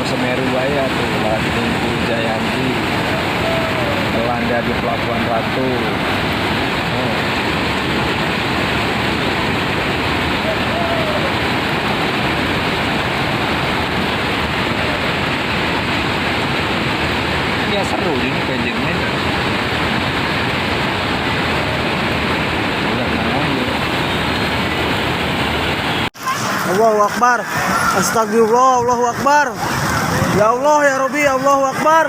Semeru ya tuh lagi nunggu Jayanti melanda di Pelabuhan Ratu. Ya seru ini benjingnya. Allahu Akbar. Astagfirullah, Allahu Akbar. Ya Allah, ya Rabbi, Allahu Akbar.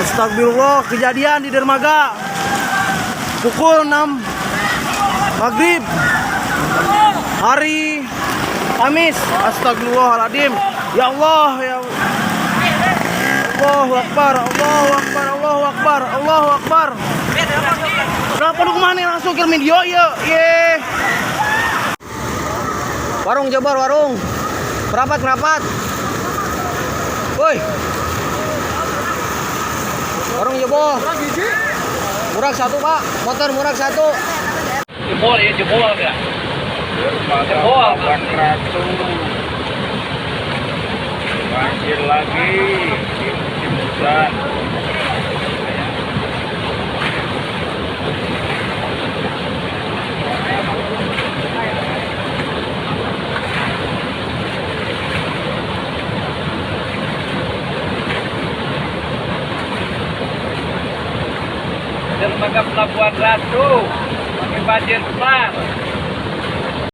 Astagfirullah, kejadian di dermaga pukul 6 maghrib hari Kamis. Astagfirullahaladzim. Ya Allah, ya Allahu Akbar, Allahu Akbar, Allahu Akbar, Allahu Akbar. Kenapa lu kemana langsung ke video ya? Ye. Warung Jabar, warung. Merapat. Woi. Warung Jabar. Murah satu, Pak. Motor murah satu. Jebol ya, jebol ya. Jebol Ratu. Banjir lagi di musim hujan. Dermaga Pelabuhan Ratu, pakai banjir besar.